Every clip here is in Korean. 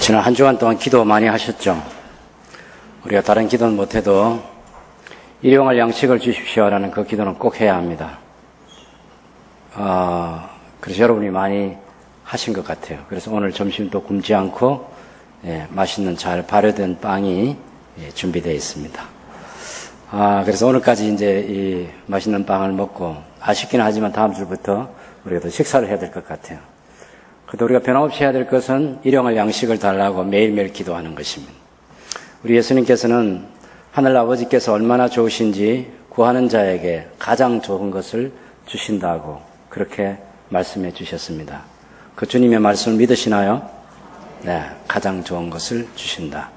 지난 한 주간 동안 기도 많이 하셨죠? 우리가 다른 기도는 못해도 일용할 양식을 주십시오라는 그 기도는 꼭 해야 합니다. 그래서 여러분이 많이 하신 것 같아요. 그래서 오늘 점심도 굶지 않고 맛있는 잘 발효된 빵이 준비되어 있습니다. 그래서 오늘까지 이제 이 맛있는 빵을 먹고 아쉽긴 하지만 다음 주부터 우리가 또 식사를 해야 될 것 같아요. 그래도 우리가 변함없이 해야 될 것은 일용할 양식을 달라고 매일매일 기도하는 것입니다. 우리 예수님께서는 하늘 아버지께서 얼마나 좋으신지 구하는 자에게 가장 좋은 것을 주신다고 그렇게 말씀해 주셨습니다. 그 주님의 말씀을 믿으시나요? 네, 가장 좋은 것을 주신다.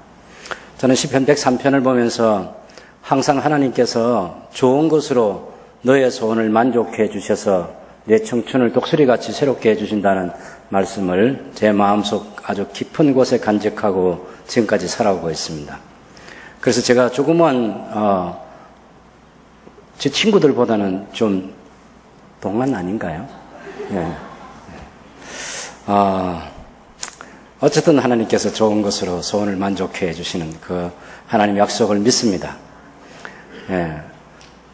저는 시편 103편을 보면서 항상 하나님께서 좋은 것으로 너의 소원을 만족해 주셔서 내 청춘을 독수리같이 새롭게 해주신다는 말씀을 제 마음속 아주 깊은 곳에 간직하고 지금까지 살아오고 있습니다. 그래서 제가 조금은 제 친구들보다는 좀 동안 아닌가요? 네. 어쨌든 하나님께서 좋은 것으로 소원을 만족해 해주시는 그 하나님의 약속을 믿습니다. 네.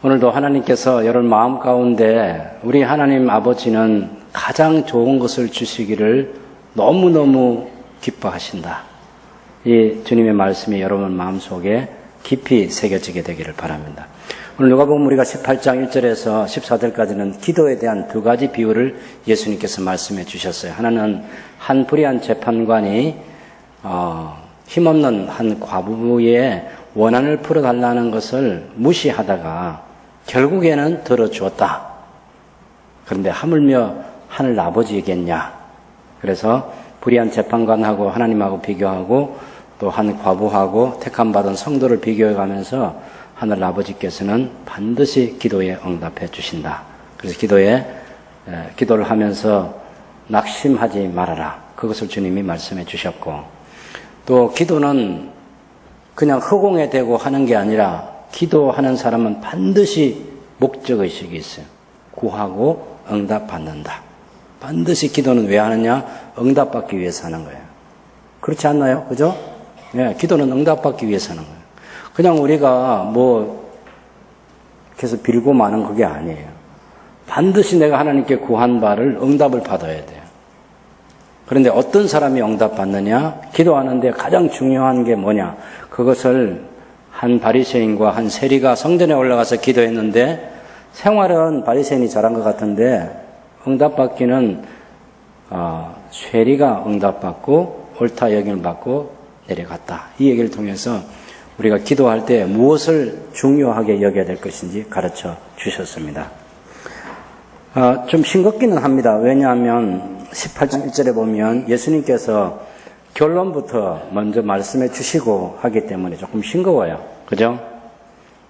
오늘도 하나님께서 여러분 마음 가운데 우리 하나님 아버지는 가장 좋은 것을 주시기를 너무너무 기뻐하신다. 이 주님의 말씀이 여러분 마음속에 깊이 새겨지게 되기를 바랍니다. 오늘 누가복음 우리가 18장 1절에서 14절까지는 기도에 대한 두 가지 비유를 예수님께서 말씀해 주셨어요. 하나는 한 불의한 재판관이 힘없는 한 과부의 원한을 풀어달라는 것을 무시하다가 결국에는 들어주었다. 그런데 하물며 하늘 아버지이겠냐. 그래서 불의한 재판관하고 하나님하고 비교하고 또 한 과부하고 택함받은 성도를 비교해가면서 하늘 아버지께서는 반드시 기도에 응답해 주신다. 그래서 기도를 하면서 낙심하지 말아라. 그것을 주님이 말씀해 주셨고, 또 기도는 그냥 허공에 대고 하는 게 아니라 기도하는 사람은 반드시 목적의식이 있어요. 구하고 응답받는다. 반드시 기도는 왜 하느냐? 응답받기 위해서 하는 거예요. 그렇지 않나요? 그죠? 네, 기도는 응답받기 위해서 하는 거예요. 그냥 우리가 계속 빌고 마는 그게 아니에요. 반드시 내가 하나님께 구한 바를 응답을 받아야 돼요. 그런데 어떤 사람이 응답받느냐? 기도하는데 가장 중요한 게 뭐냐? 그것을 한 바리새인과 한 세리가 성전에 올라가서 기도했는데 생활은 바리새인이 잘한 것 같은데 응답받기는 세리가 응답받고 옳다 여김을 받고 내려갔다. 이 얘기를 통해서 우리가 기도할 때 무엇을 중요하게 여겨야 될 것인지 가르쳐 주셨습니다. 좀 싱겁기는 합니다. 왜냐하면 18장 1절에 보면 예수님께서 결론부터 먼저 말씀해 주시고 하기 때문에 조금 싱거워요. 그죠?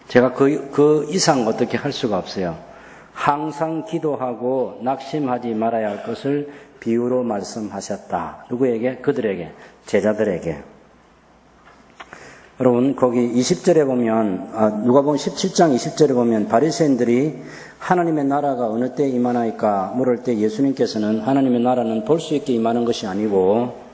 제가 그 이상 어떻게 할 수가 없어요. 항상 기도하고 낙심하지 말아야 할 것을 비유로 말씀하셨다. 누구에게? 그들에게, 제자들에게. 여러분, 거기 20절에 보면, 누가복음 17장 20절에 보면 바리새인들이 하나님의 나라가 어느 때 임하나이까 물을 때 예수님께서는 하나님의 나라는 볼 수 있게 임하는 것이 아니고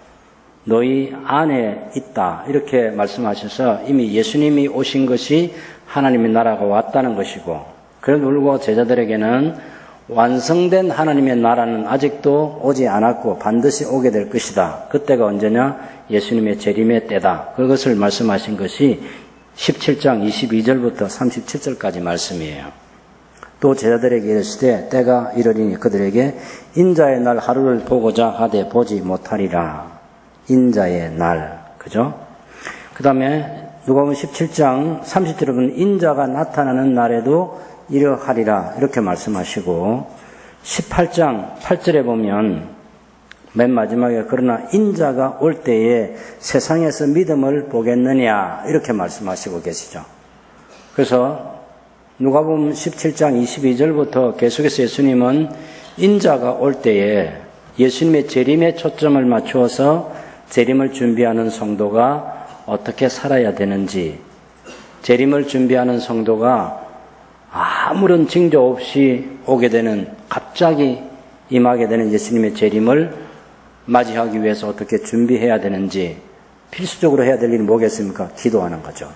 너희 안에 있다. 이렇게 말씀하셔서 이미 예수님이 오신 것이 하나님의 나라가 왔다는 것이고, 그래도 불구하고 제자들에게는 완성된 하나님의 나라는 아직도 오지 않았고 반드시 오게 될 것이다. 그때가 언제냐? 예수님의 재림의 때다. 그것을 말씀하신 것이 17장 22절부터 37절까지 말씀이에요. 또 제자들에게 이르시되 때가 이르리니 그들에게 인자의 날 하루를 보고자 하되 보지 못하리라. 인자의 날. 그죠? 그 다음에 누가복음 17장 30절에 보면 인자가 나타나는 날에도 이러하리라. 이렇게 말씀하시고 18장 8절에 보면 맨 마지막에 그러나 인자가 올 때에 세상에서 믿음을 보겠느냐. 이렇게 말씀하시고 계시죠. 그래서 누가복음 17장 22절부터 계속해서 예수님은 인자가 올 때에 예수님의 재림에 초점을 맞추어서 재림을 준비하는 성도가 어떻게 살아야 되는지, 재림을 준비하는 성도가 아무런 징조 없이 오게 되는, 갑자기 임하게 되는 예수님의 재림을 맞이하기 위해서 어떻게 준비해야 되는지 필수적으로 해야 될 일이 뭐겠습니까? 기도하는 거죠.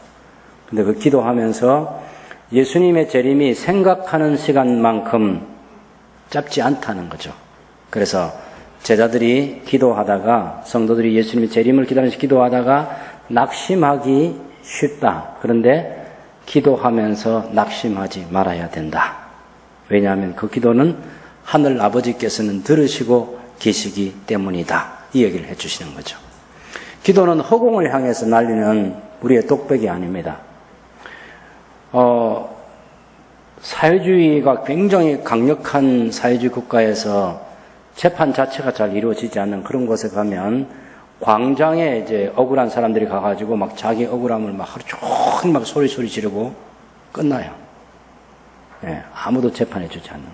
근데 그 기도하면서 예수님의 재림이 생각하는 시간만큼 짧지 않다는 거죠. 그래서 제자들이 기도하다가, 성도들이 예수님의 재림을 기다리면서 기도하다가 낙심하기 쉽다. 그런데 기도하면서 낙심하지 말아야 된다. 왜냐하면 그 기도는 하늘 아버지께서는 들으시고 계시기 때문이다. 이 얘기를 해주시는 거죠. 기도는 허공을 향해서 날리는 우리의 독백이 아닙니다. 사회주의가 굉장히 강력한 사회주의 국가에서 재판 자체가 잘 이루어지지 않는 그런 곳에 가면 광장에 이제 억울한 사람들이 가가지고 막 자기 억울함을 막 하루 종일 막 소리 지르고 끝나요. 예, 아무도 재판해주지 않는.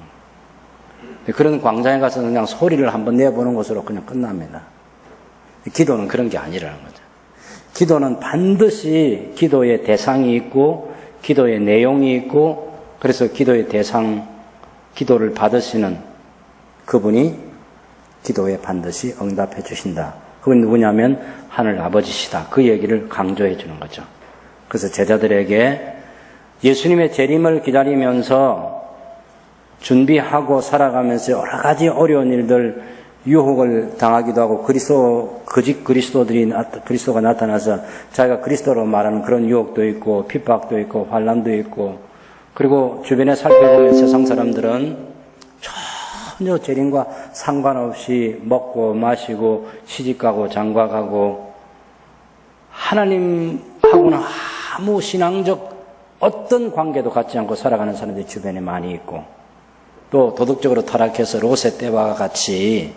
그런 광장에 가서 그냥 소리를 한번 내보는 것으로 그냥 끝납니다. 기도는 그런 게 아니라는 거죠. 기도는 반드시 기도의 대상이 있고 기도의 내용이 있고 그래서 기도의 대상, 기도를 받으시는 그분이 기도에 반드시 응답해 주신다. 그분이 누구냐면 하늘 아버지시다. 그 얘기를 강조해 주는 거죠. 그래서 제자들에게 예수님의 재림을 기다리면서 준비하고 살아가면서 여러 가지 어려운 일들, 유혹을 당하기도 하고 거짓 그리스도가 나타나서 자기가 그리스도로 말하는 그런 유혹도 있고 핍박도 있고 환난도 있고 그리고 주변에 살펴보면 세상 사람들은 전혀 재림과 상관없이 먹고 마시고 시집가고 장가가고 하나님하고는 아무 신앙적 어떤 관계도 갖지 않고 살아가는 사람들이 주변에 많이 있고 또 도덕적으로 타락해서 롯의 때와 같이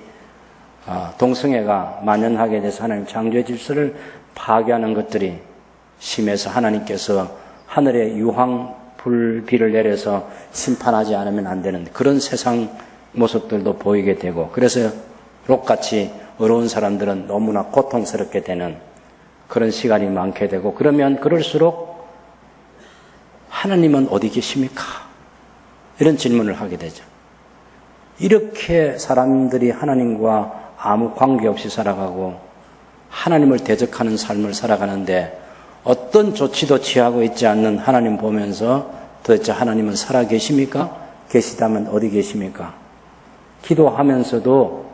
동성애가 만연하게 돼서 하나님 창조의 질서를 파괴하는 것들이 심해서 하나님께서 하늘에 유황 불비를 내려서 심판하지 않으면 안 되는 그런 세상 모습들도 보이게 되고 그래서 롯같이 어려운 사람들은 너무나 고통스럽게 되는 그런 시간이 많게 되고 그러면 그럴수록 하나님은 어디 계십니까? 이런 질문을 하게 되죠. 이렇게 사람들이 하나님과 아무 관계없이 살아가고 하나님을 대적하는 삶을 살아가는데 어떤 조치도 취하고 있지 않는 하나님 보면서 도대체 하나님은 살아 계십니까? 계시다면 어디 계십니까? 기도하면서도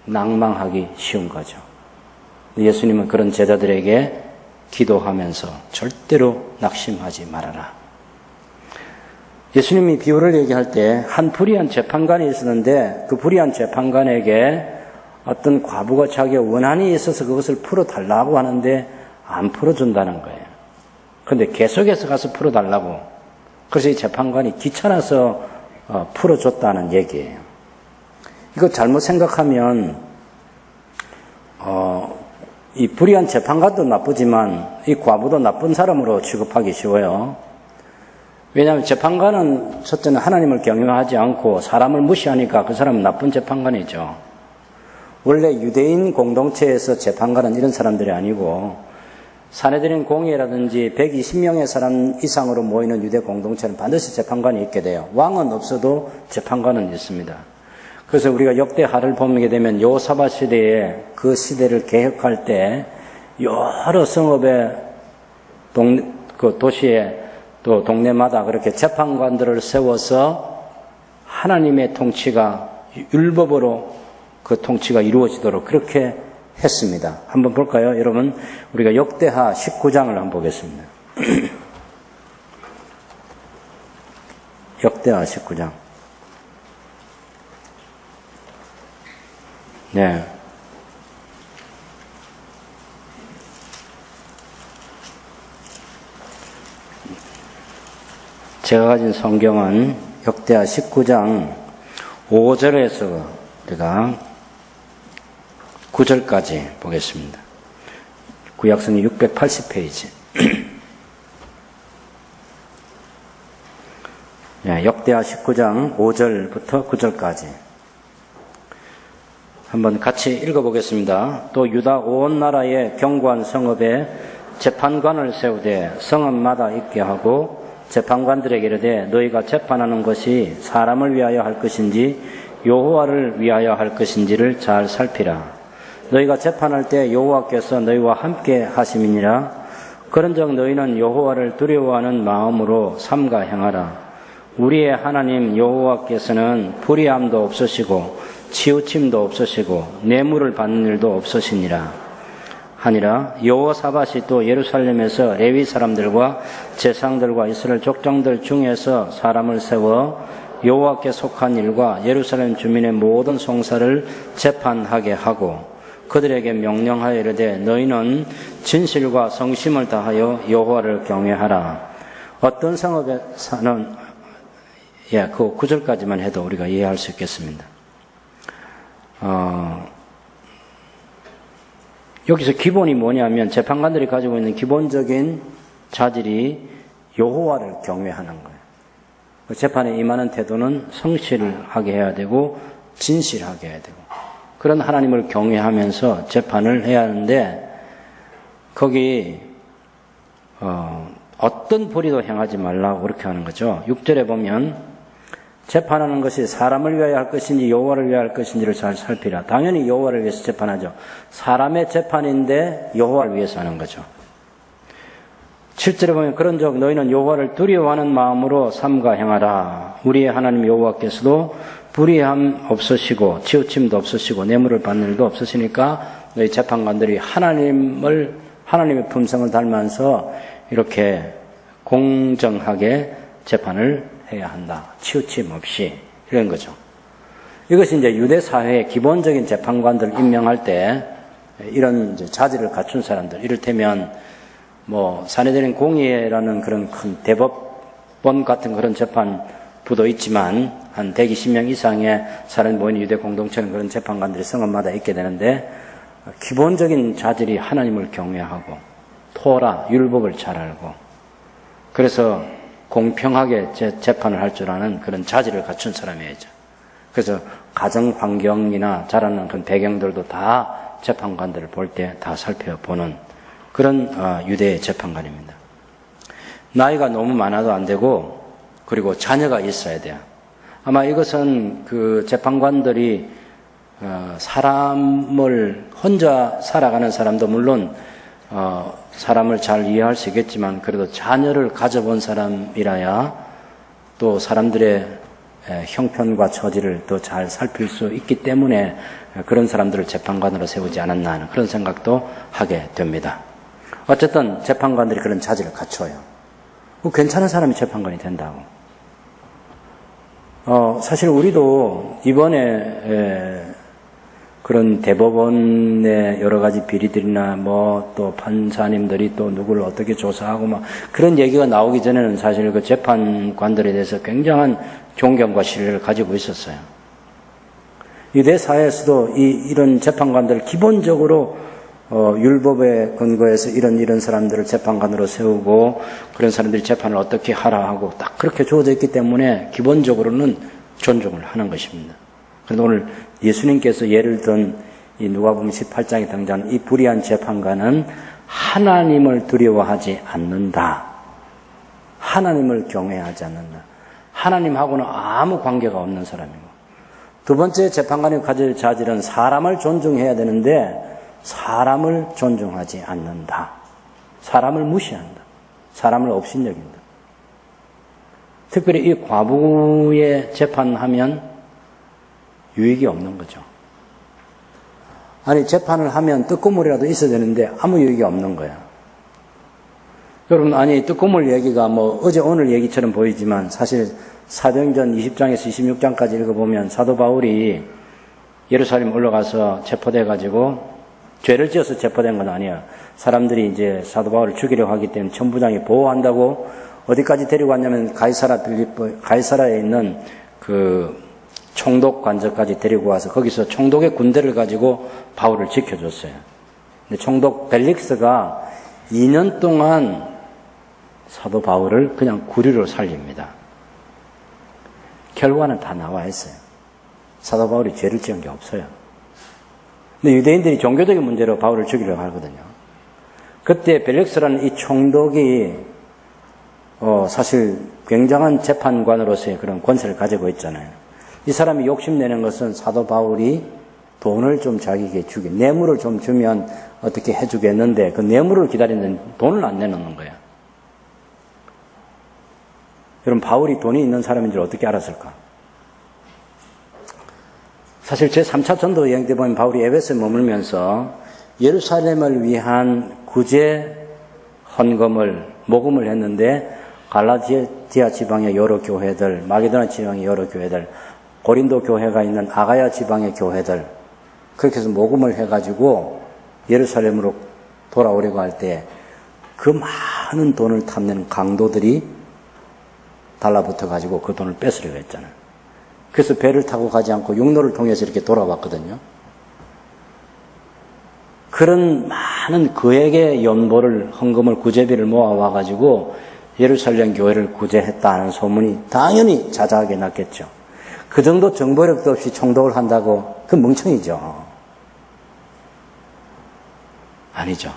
낭망하기 쉬운 거죠. 예수님은 그런 제자들에게 기도하면서 절대로 낙심하지 말아라. 예수님이 비유를 얘기할 때 한 불의한 재판관이 있었는데 그 불의한 재판관에게 어떤 과부가 자기가 원한이 있어서 그것을 풀어달라고 하는데 안 풀어준다는 거예요. 그런데 계속해서 가서 풀어달라고. 그래서 이 재판관이 귀찮아서 풀어줬다는 얘기예요. 이거 잘못 생각하면 이 불의한 재판관도 나쁘지만 이 과부도 나쁜 사람으로 취급하기 쉬워요. 왜냐하면 재판관은 첫째는 하나님을 경외하지 않고 사람을 무시하니까 그 사람은 나쁜 재판관이죠. 원래 유대인 공동체에서 재판관은 이런 사람들이 아니고 사내들인 공회라든지 120명의 사람 이상으로 모이는 유대 공동체는 반드시 재판관이 있게 돼요. 왕은 없어도 재판관은 있습니다. 그래서 우리가 역대하를 보게 되면 여호사밧 시대에 그 시대를 개혁할 때 여러 성읍의 도시에 또 동네마다 그렇게 재판관들을 세워서 하나님의 통치가 율법으로 그 통치가 이루어지도록 그렇게 했습니다. 한번 볼까요? 여러분, 우리가 역대하 19장을 한번 보겠습니다. 역대하 19장. 네. 제가 가진 성경은 역대하 19장 5절에서 우리가 9절까지 보겠습니다. 구약성이 680페이지. 네, 역대하 19장 5절부터 9절까지 한번 같이 읽어보겠습니다. 또 유다 온 나라의 견고한 성읍에 재판관을 세우되 성읍마다 있게 하고 재판관들에게 이르되 너희가 재판하는 것이 사람을 위하여 할 것인지 여호와를 위하여 할 것인지를 잘 살피라. 너희가 재판할 때 여호와께서 너희와 함께 하심이니라. 그런즉 너희는 여호와를 두려워하는 마음으로 삼가 행하라. 우리의 하나님 여호와께서는 불의함도 없으시고 치우침도 없으시고 뇌물을 받는 일도 없으시니라 하니라. 여호사밧이 또 예루살렘에서 레위 사람들과 제사장들과 이스라엘 족장들 중에서 사람을 세워 여호와께 속한 일과 예루살렘 주민의 모든 송사를 재판하게 하고 그들에게 명령하여 이르되 너희는 진실과 성심을 다하여 여호와를 경외하라. 어떤 성읍에 사는 그 9절까지만 해도 우리가 이해할 수 있겠습니다. 여기서 기본이 뭐냐면 재판관들이 가지고 있는 기본적인 자질이 여호와를 경외하는 거예요. 재판에 임하는 태도는 성실하게 해야 되고 진실하게 해야 되고 그런 하나님을 경외하면서 재판을 해야 하는데 거기 어떤 불의도 행하지 말라고 그렇게 하는 거죠. 6절에 보면 재판하는 것이 사람을 위하여 할 것인지 여호와를 위하여 할 것인지를 잘 살피라. 당연히 여호와를 위해서 재판하죠. 사람의 재판인데 여호와를 위해서 하는 거죠. 7절에 보면 그런즉 너희는 여호와를 두려워하는 마음으로 삼가 행하라. 우리의 하나님 여호와께서도 불의함 없으시고 치우침도 없으시고 뇌물을 받는 일도 없으시니까 너희 재판관들이 하나님의 품성을 닮아서 이렇게 공정하게 재판을 해야 한다. 치우침 없이 이런 거죠. 이것이 이제 유대 사회의 기본적인 재판관들 임명할 때 이런 이제 자질을 갖춘 사람들, 이를테면 사내들인 공의회라는 그런 큰 대법원 같은 그런 재판부도 있지만 한 120명 이상의 사람이 모인 유대 공동체는 그런 재판관들이 성읍마다 있게 되는데 기본적인 자질이 하나님을 경외하고 토라, 율법을 잘 알고 그래서 공평하게 재판을 할 줄 아는 그런 자질을 갖춘 사람이죠. 그래서 가정 환경이나 자라는 그런 배경들도 다 재판관들을 볼 때 다 살펴보는 그런 유대의 재판관입니다. 나이가 너무 많아도 안 되고 그리고 자녀가 있어야 돼요. 아마 이것은 그 재판관들이 사람을 혼자 살아가는 사람도 물론 사람을 잘 이해할 수 있겠지만 그래도 자녀를 가져본 사람이라야 또 사람들의 형편과 처지를 더 잘 살필 수 있기 때문에 그런 사람들을 재판관으로 세우지 않았나 하는 그런 생각도 하게 됩니다. 어쨌든 재판관들이 그런 자질을 갖춰요. 괜찮은 사람이 재판관이 된다고. 사실 우리도 이번에 그런 대법원의 여러 가지 비리들이나 또 판사님들이 또 누구를 어떻게 조사하고 그런 얘기가 나오기 전에는 사실 그 재판관들에 대해서 굉장한 존경과 신뢰를 가지고 있었어요. 유대 사회에서도 이런 재판관들 기본적으로 율법에 근거해서 이런 사람들을 재판관으로 세우고 그런 사람들이 재판을 어떻게 하라 하고 딱 그렇게 주어져 있기 때문에 기본적으로는 존중을 하는 것입니다. 그런데 오늘 예수님께서 예를 든 이 누가복음 18장에 등장하는 이 불의한 재판관은 하나님을 두려워하지 않는다. 하나님을 경외하지 않는다. 하나님하고는 아무 관계가 없는 사람이고 두 번째 재판관이 가질 자질은 사람을 존중해야 되는데 사람을 존중하지 않는다. 사람을 무시한다. 사람을 업신여긴다. 특별히 이 과부의 재판하면 유익이 없는 거죠. 아니 재판을 하면 뜨거물이라도 있어야 되는데 아무 유익이 없는 거야. 여러분 뜨거물 얘기가 어제 오늘 얘기처럼 보이지만 사실 사도행전 20장에서 26장까지 읽어보면 사도 바울이 예루살렘 올라가서 체포돼 가지고 죄를 지어서 체포된 건 아니야. 사람들이 이제 사도 바울을 죽이려고 하기 때문에 천부장이 보호한다고 어디까지 데리고 갔냐면 가이사라에 있는 그 총독 관저까지 데리고 와서 거기서 총독의 군대를 가지고 바울을 지켜줬어요. 근데 총독 벨릭스가 2년 동안 사도 바울을 그냥 구류로 살립니다. 결과는 다 나와 있어요. 사도 바울이 죄를 지은 게 없어요. 근데 유대인들이 종교적인 문제로 바울을 죽이려고 하거든요. 그때 벨릭스라는 이 총독이 사실 굉장한 재판관으로서의 그런 권세를 가지고 있잖아요. 이 사람이 욕심내는 것은 사도 바울이 돈을 좀 자기에게 뇌물을 좀 주면 어떻게 해주겠는데 그 뇌물을 기다리는 돈을 안 내놓는 거야. 여러분, 바울이 돈이 있는 사람인 줄 어떻게 알았을까? 사실 제3차 전도 여행 때 보면 바울이 에베소에 머물면서 예루살렘을 위한 구제 헌금을 모금을 했는데 갈라디아 지방의 여러 교회들, 마게도나 지방의 여러 교회들, 고린도 교회가 있는 아가야 지방의 교회들, 그렇게 해서 모금을 해가지고 예루살렘으로 돌아오려고 할 때 그 많은 돈을 탐내는 강도들이 달라붙어가지고 그 돈을 뺏으려고 했잖아요. 그래서 배를 타고 가지 않고 육로를 통해서 이렇게 돌아왔거든요. 그런 많은 그에게 연보를, 헌금을, 구제비를 모아와가지고 예루살렘 교회를 구제했다는 소문이 당연히 자자하게 났겠죠. 그 정도 정보력도 없이 총독을 한다고 그 멍청이죠. 아니죠.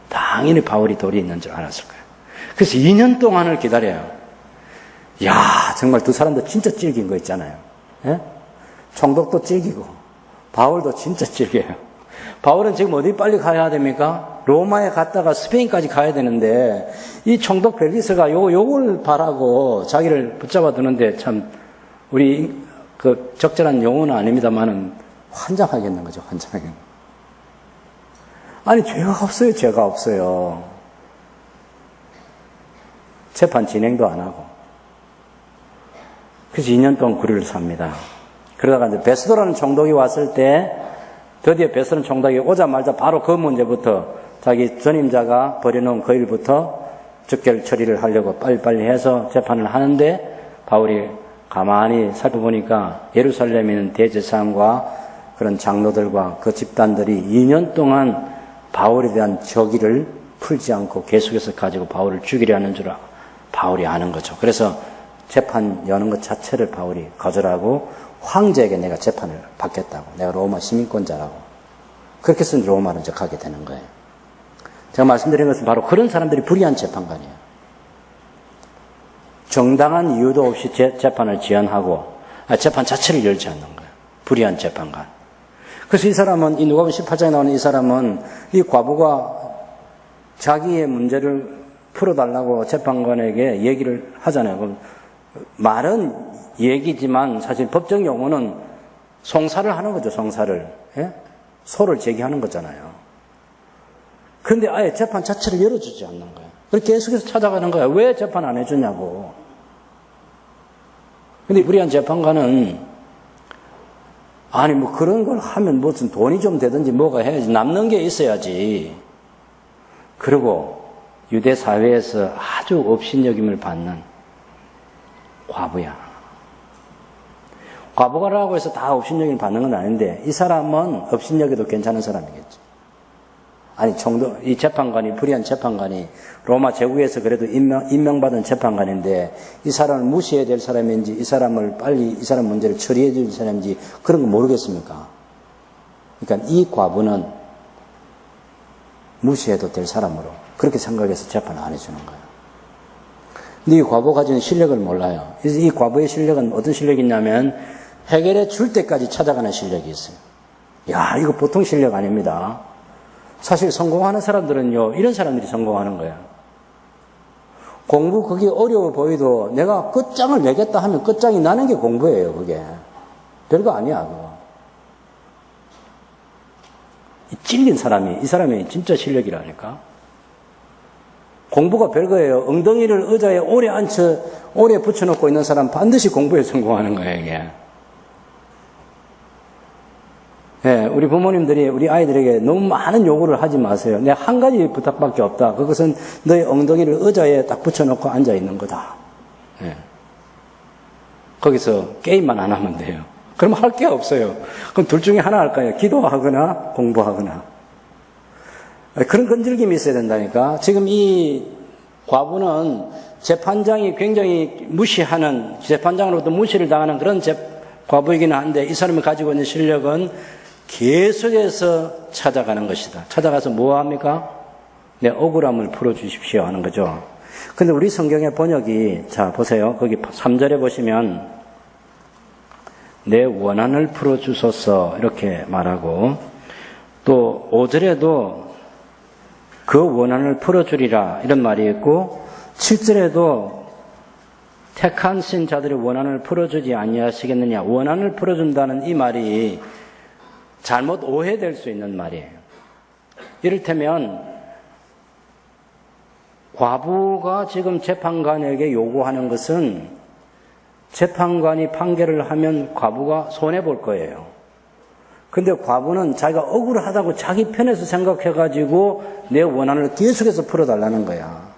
당연히 바울이 돌이 있는 줄 알았을 거예요. 그래서 2년 동안을 기다려요. 야, 정말 두 사람도 진짜 찔긴 거 있잖아요. 예? 총독도 찔기고 바울도 진짜 찔겨요. 바울은 지금 어디 빨리 가야 됩니까? 로마에 갔다가 스페인까지 가야 되는데 이 총독 벨리스가 요걸 바라고 자기를 붙잡아 두는데 참 우리 그 적절한 용어는 아닙니다만은 환장하겠는 거죠. 환장하겠는. 아니, 죄가 없어요. 죄가 없어요. 재판 진행도 안 하고. 그래서 2년 동안 구류를 삽니다. 그러다가 이제 베스도라는 총독이 왔을 때 드디어 베스도라는 총독이 오자마자 바로 그 문제부터 자기 전임자가 벌여놓은 그 일부터 즉결 처리를 하려고 빨리빨리 해서 재판을 하는데 바울이 가만히 살펴보니까 예루살렘에 있는 대제사장과 그런 장로들과 그 집단들이 2년 동안 바울에 대한 적의를 풀지 않고 계속해서 가지고 바울을 죽이려 하는 줄 바울이 아는 거죠. 그래서 재판 여는 것 자체를 바울이 거절하고 황제에게 내가 재판을 받겠다고. 내가 로마 시민권자라고. 그렇게 해서 로마로 이제 가게 되는 거예요. 제가 말씀드린 것은 바로 그런 사람들이 불의한 재판관이에요. 정당한 이유도 없이 재판을 지연하고 재판 자체를 열지 않는 거예요. 불의한 재판관. 그래서 이 사람은, 이 누가복음 18장에 나오는 이 사람은 이 과부가 자기의 문제를 풀어달라고 재판관에게 얘기를 하잖아요. 그럼 말은 얘기지만 사실 법정 용어는 송사를 하는 거죠. 송사를. 예? 소를 제기하는 거잖아요. 그런데 아예 재판 자체를 열어주지 않는 거예요. 그렇게 계속해서 찾아가는 거예요. 왜 재판 안 해주냐고. 근데 불의한 재판관은 아니 뭐 그런 걸 하면 무슨 돈이 좀 되든지 뭐가 해야지. 남는 게 있어야지. 그리고 유대 사회에서 아주 업신여김을 받는 과부야. 과부가라고 해서 다 업신여김을 받는 건 아닌데 이 사람은 업신여겨도 괜찮은 사람이겠죠. 아니 총독, 이 재판관이, 불의한 재판관이 로마 제국에서 그래도 임명받은 재판관인데 이 사람을 무시해야 될 사람인지 이 사람을 빨리 이 사람 문제를 처리해 줄 사람인지 그런 거 모르겠습니까? 그러니까 이 과부는 무시해도 될 사람으로 그렇게 생각해서 재판을 안 해주는 거예요. 근데 이 과부가 가지는 실력을 몰라요. 이 과부의 실력은 어떤 실력이 있냐면 해결해 줄 때까지 찾아가는 실력이 있어요. 야, 이거 보통 실력 아닙니다. 사실 성공하는 사람들은요, 이런 사람들이 성공하는 거예요. 공부 그게 어려워 보이도 내가 끝장을 내겠다 하면 끝장이 나는 게 공부예요, 그게. 별거 아니야, 그거. 찔린 사람이, 이 사람이 진짜 실력이라니까. 공부가 별거예요. 엉덩이를 의자에 오래 붙여놓고 있는 사람 반드시 공부에 성공하는 거예요, 이게. 네, 우리 부모님들이 우리 아이들에게 너무 많은 요구를 하지 마세요. 내가 한 가지 부탁밖에 없다. 그것은 너의 엉덩이를 의자에 딱 붙여놓고 앉아있는 거다. 네. 거기서 게임만 안 하면 돼요. 그럼 할 게 없어요. 그럼 둘 중에 하나 할까요? 기도하거나 공부하거나. 그런 건질김이 있어야 된다니까. 지금 이 과부는 재판장이 굉장히 무시하는, 재판장으로부터 무시를 당하는 그런 과부이기는 한데 이 사람이 가지고 있는 실력은 계속해서 찾아가는 것이다. 찾아가서 뭐 합니까? 내 억울함을 풀어주십시오 하는 거죠. 근데 우리 성경의 번역이, 자, 보세요. 거기 3절에 보시면 내 원한을 풀어주소서 이렇게 말하고, 또 5절에도 그 원한을 풀어주리라 이런 말이 있고, 7절에도 택한 신 자들의 원한을 풀어주지 아니하시겠느냐, 원한을 풀어준다는 이 말이 잘못 오해될 수 있는 말이에요. 이를테면 과부가 지금 재판관에게 요구하는 것은 재판관이 판결을 하면 과부가 손해볼 거예요. 근데 과부는 자기가 억울하다고 자기 편에서 생각해가지고 내 원한을 계속해서 풀어달라는 거야.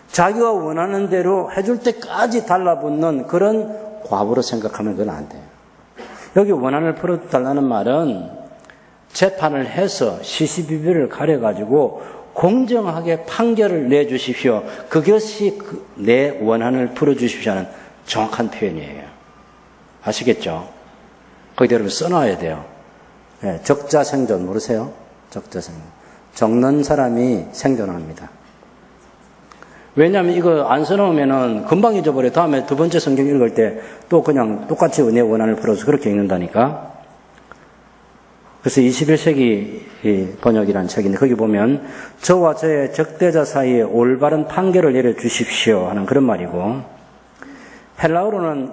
자기가 원하는 대로 해줄 때까지 달라붙는 그런 과부로 생각하면 그건 안 돼요. 여기 원한을 풀어달라는 말은 재판을 해서 시시비비를 가려가지고 공정하게 판결을 내주십시오. 그것이 내 원한을 풀어주십시오 하는 정확한 표현이에요. 아시겠죠? 거기다 여러분 써놔야 돼요. 네, 적자생존 모르세요? 적자생존. 적는 사람이 생존합니다. 왜냐하면 이거 안 써놓으면은 금방 잊어버려. 다음에 두 번째 성경 읽을 때 또 그냥 똑같이 내 원한을 풀어서 그렇게 읽는다니까. 그래서 21세기 번역이라는 책인데 거기 보면 저와 저의 적대자 사이에 올바른 판결을 내려주십시오 하는 그런 말이고, 헬라어로는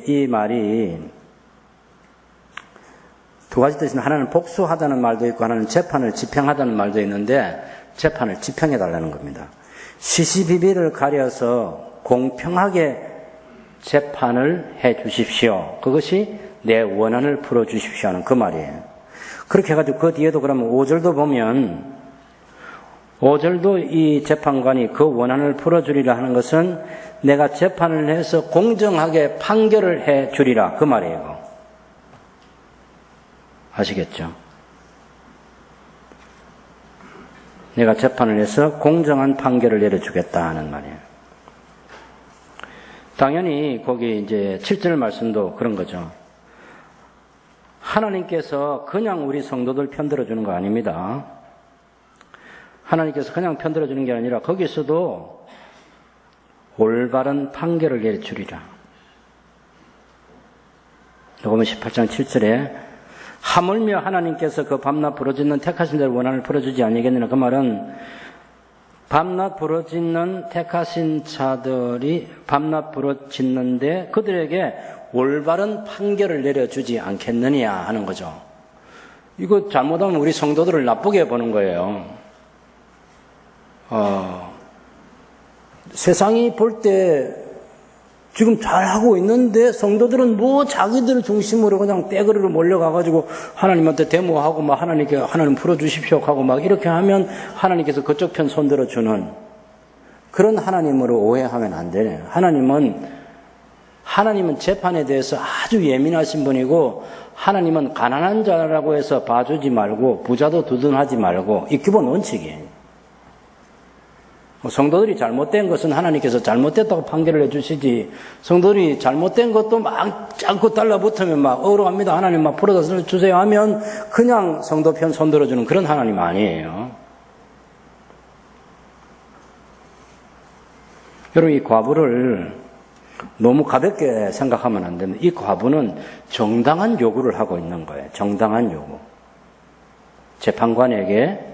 이 말이 두 가지 뜻인데, 하나는 복수하다는 말도 있고 하나는 재판을 집행하다는 말도 있는데, 재판을 집행해달라는 겁니다. 시시비비를 가려서 공평하게 재판을 해 주십시오. 그것이 내 원한을 풀어주십시오 하는 그 말이에요. 그렇게 해가지고 그 뒤에도 그러면 5절도 보면, 5절도 이 재판관이 그 원한을 풀어주리라 하는 것은 내가 재판을 해서 공정하게 판결을 해 주리라 그 말이에요. 아시겠죠? 내가 재판을 해서 공정한 판결을 내려주겠다 하는 말이에요. 당연히 거기 이제 7절 말씀도 그런 거죠. 하나님께서 그냥 우리 성도들 편들어주는 거 아닙니다. 하나님께서 그냥 편들어주는 게 아니라 거기서도 올바른 판결을 내려주리라. 요거는 18장 7절에 하물며 하나님께서 그 밤낮 부러지는 택하신 자의 원한을 풀어주지 아니겠느냐. 그 말은 밤낮 부러지는 택하신 자들이 밤낮 부러지는데 그들에게 올바른 판결을 내려주지 않겠느냐 하는 거죠. 이거 잘못하면 우리 성도들을 나쁘게 보는 거예요. 세상이 볼 때 지금 잘하고 있는데 성도들은 뭐 자기들 중심으로 그냥 떼거리로 몰려가가지고 하나님한테 데모하고 막 하나님 풀어주십시오 하고 막 이렇게 하면 하나님께서 그쪽 편 손들어주는 그런 하나님으로 오해하면 안 되네요. 하나님은 재판에 대해서 아주 예민하신 분이고, 하나님은 가난한 자라고 해서 봐주지 말고 부자도 두둔하지 말고, 이 기본 원칙이에요. 성도들이 잘못된 것은 하나님께서 잘못됐다고 판결을 해주시지, 성도들이 잘못된 것도 막 자꾸 달라붙으면 막 억울합니다, 하나님 막 풀어다 주세요 하면 그냥 성도 편 손들어주는 그런 하나님 아니에요. 여러분, 이 과부를 너무 가볍게 생각하면 안 됩니다. 이 과부는 정당한 요구를 하고 있는 거예요. 정당한 요구. 재판관에게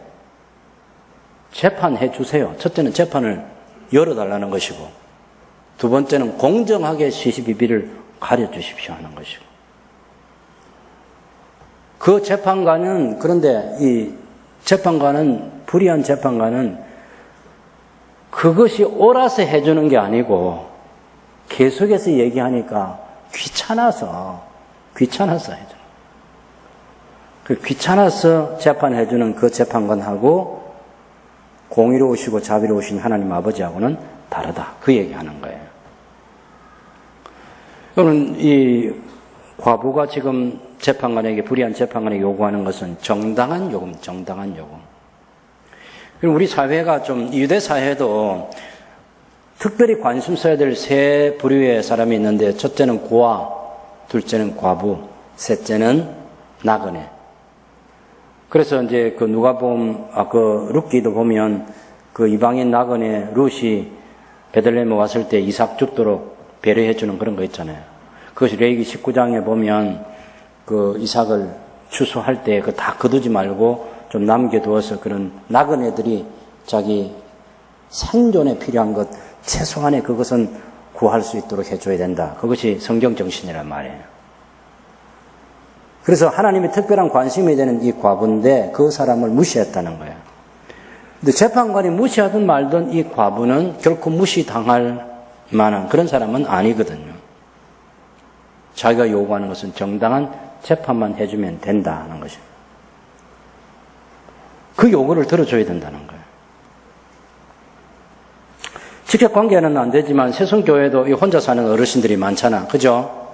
재판해 주세요. 첫째는 재판을 열어달라는 것이고, 두 번째는 공정하게 시시비비를 가려주십시오 하는 것이고. 그 재판관은, 그런데 이 재판관은, 불의한 재판관은 그것이 옳아서 해주는 게 아니고 계속해서 얘기하니까 귀찮아서 해줘. 그 귀찮아서 재판해주는 그 재판관하고 공의로우시고 자비로우신 하나님 아버지하고는 다르다. 그 얘기하는 거예요. 여러분, 이 과부가 지금 재판관에게, 불의한 재판관에게 요구하는 것은 정당한 요구입니다. 정당한 요구. 그리고 우리 사회가 좀, 유대 사회도 특별히 관심 써야 될 세 부류의 사람이 있는데, 첫째는 고아, 둘째는 과부, 셋째는 나그네. 그래서 이제 그 누가복음, 그 룻기도 보면 그 이방인 나그네 룻이 베들레헴에 왔을 때 이삭 죽도록 배려해주는 그런 거 있잖아요. 그것이 레위기 19장에 보면 그 이삭을 추수할 때 그 다 거두지 말고 좀 남겨두어서 그런 나그네들이 자기 생존에 필요한 것 최소한의 그것은 구할 수 있도록 해줘야 된다. 그것이 성경 정신이란 말이에요. 그래서 하나님의 특별한 관심이 되는 이 과부인데 그 사람을 무시했다는 거예요. 근데 재판관이 무시하든 말든 이 과부는 결코 무시당할 만한 그런 사람은 아니거든요. 자기가 요구하는 것은 정당한 재판만 해주면 된다는 것입니다. 그 요구를 들어줘야 된다는 거예요. 직접 관계는 안 되지만 새송교회도 혼자 사는 어르신들이 많잖아. 그죠?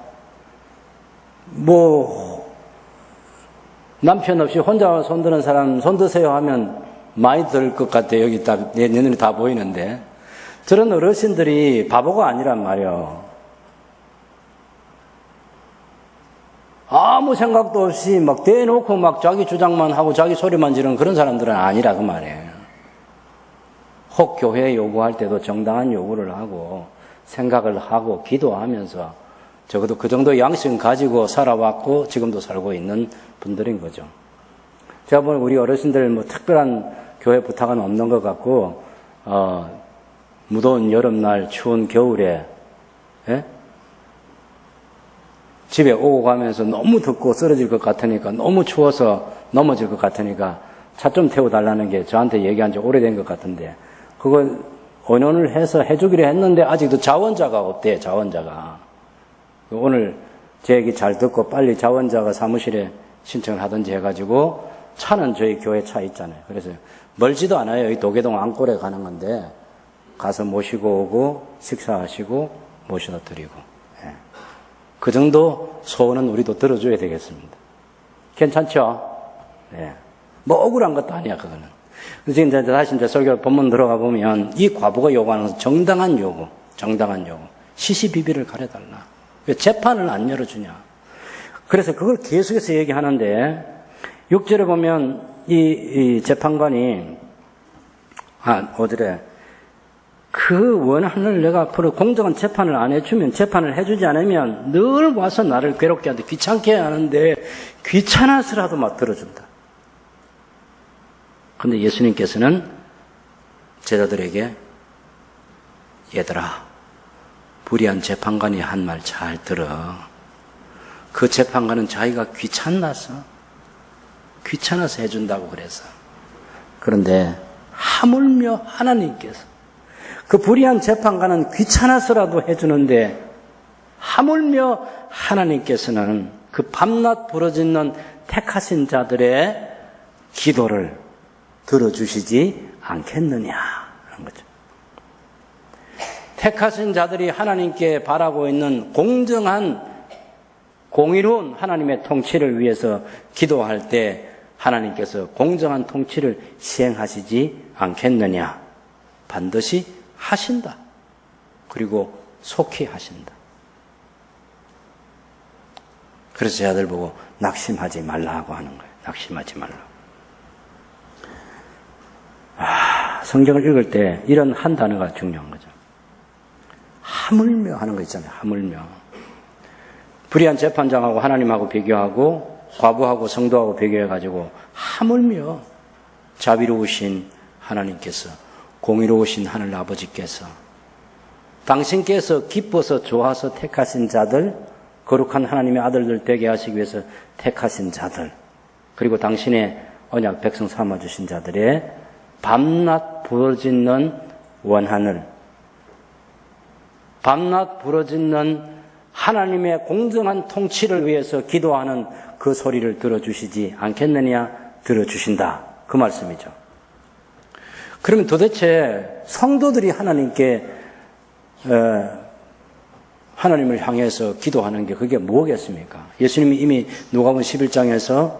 남편 없이 혼자 손드는 사람 손드세요 하면 많이 들 것 같아. 여기 딱 내 눈에 다 보이는데. 저런 어르신들이 바보가 아니란 말이에요. 아무 생각도 없이 막 대놓고 막 자기 주장만 하고 자기 소리만 지르는 그런 사람들은 아니라 그 말이에요. 혹 교회에 요구할 때도 정당한 요구를 하고 생각을 하고 기도하면서 적어도 그 정도 양심 가지고 살아왔고 지금도 살고 있는 분들인 거죠. 제가 보면 우리 어르신들 특별한 교회 부탁은 없는 것 같고 무더운 여름날 추운 겨울에 집에 오고 가면서 너무 덥고 쓰러질 것 같으니까 너무 추워서 넘어질 것 같으니까 차 좀 태워달라는 게 저한테 얘기한 지 오래된 것 같은데 그걸 언론을 해서 해주기로 했는데 아직도 자원자가 없대. 자원자가. 오늘 제 얘기 잘 듣고 빨리 자원자가 사무실에 신청을 하든지 해가지고 차는 저희 교회 차 있잖아요. 그래서 멀지도 않아요. 여기 도계동 안골에 가는 건데 가서 모시고 오고 식사하시고 모셔다 드리고 그 정도 소원은 우리도 들어줘야 되겠습니다. 괜찮죠? 억울한 것도 아니야 그거는. 지금 다시 설교 본문 들어가 보면 이 과부가 요구하는 것은 정당한 요구. 시시비비를 가려달라. 왜 재판을 안 열어주냐. 그래서 그걸 계속해서 얘기하는데 6절에 보면 이 재판관이 어디래 그 원한을 내가 앞으로 공정한 재판을 안 해주면 재판을 해주지 않으면 늘 와서 나를 괴롭게 하는데 귀찮게 하는데 귀찮아서라도 막 들어준다. 그런데 예수님께서는 제자들에게 얘들아 불의한 재판관이 한 말 잘 들어. 그 재판관은 자기가 귀찮아서 해준다고 그래서. 그런데 하물며 하나님께서 그 불의한 재판관은 귀찮아서라도 해주는데 하물며 하나님께서는 그 밤낮 부르짖는 택하신 자들의 기도를 들어주시지 않겠느냐 하는 거죠. 택하신 자들이 하나님께 바라고 있는 공정한 공의로운 하나님의 통치를 위해서 기도할 때 하나님께서 공정한 통치를 시행하시지 않겠느냐. 반드시 하신다. 그리고 속히 하신다. 그래서 제 아들 보고 낙심하지 말라고 하는 거예요. 낙심하지 말라고. 성경을 읽을 때 이런 한 단어가 중요한 거죠. 하물며 하는 거 있잖아요. 하물며. 불의한 재판장하고 하나님하고 비교하고 과부하고 성도하고 비교해가지고 하물며 자비로우신 하나님께서 공의로우신 하늘 아버지께서 당신께서 기뻐서 좋아서 택하신 자들 거룩한 하나님의 아들들 되게 하시기 위해서 택하신 자들 그리고 당신의 언약 백성 삼아주신 자들의 밤낮 부르짖는 원한을 밤낮 부르짖는 하나님의 공정한 통치를 위해서 기도하는 그 소리를 들어주시지 않겠느냐. 들어주신다. 그 말씀이죠. 그러면 도대체 성도들이 하나님을 향해서 기도하는 게 그게 뭐겠습니까? 예수님이 이미 누가복음 11장에서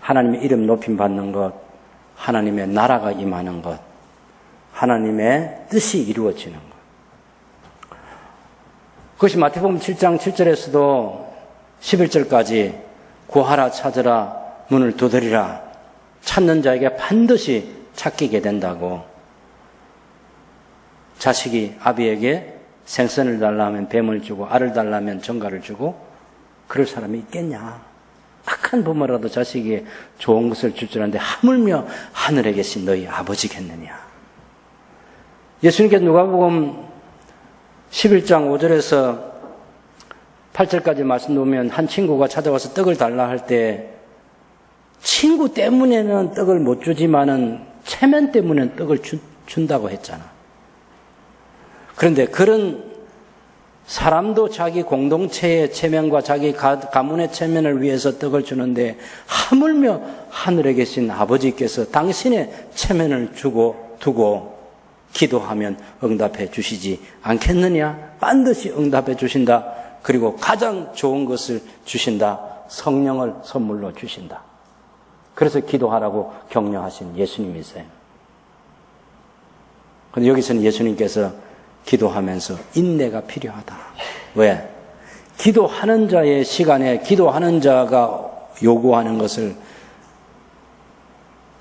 하나님의 이름 높임 받는 것, 하나님의 나라가 임하는 것, 하나님의 뜻이 이루어지는 것. 그것이 마태복음 7장 7절에서도 11절까지 구하라 찾으라 문을 두드리라 찾는 자에게 반드시 찾기게 된다고 자식이 아비에게 생선을 달라 하면 뱀을 주고 알을 달라 하면 정갈을 주고 그럴 사람이 있겠냐? 악한 부모라도 자식에게 좋은 것을 줄 줄 아는데 하물며 하늘에 계신 너희 아버지겠느냐? 예수님께서 누가복음 11장 5절에서 8절까지 말씀 보면 한 친구가 찾아와서 떡을 달라 할 때 친구 때문에는 떡을 못 주지만은 체면 때문에는 떡을 준다고 했잖아. 그런데 그런 사람도 자기 공동체의 체면과 자기 가문의 체면을 위해서 떡을 주는데 하물며 하늘에 계신 아버지께서 당신의 체면을 두고 기도하면 응답해 주시지 않겠느냐? 반드시 응답해 주신다. 그리고 가장 좋은 것을 주신다. 성령을 선물로 주신다. 그래서 기도하라고 격려하신 예수님이세요. 그런데 여기서는 예수님께서 기도하면서 인내가 필요하다. 왜? 기도하는 자의 시간에 기도하는 자가 요구하는 것을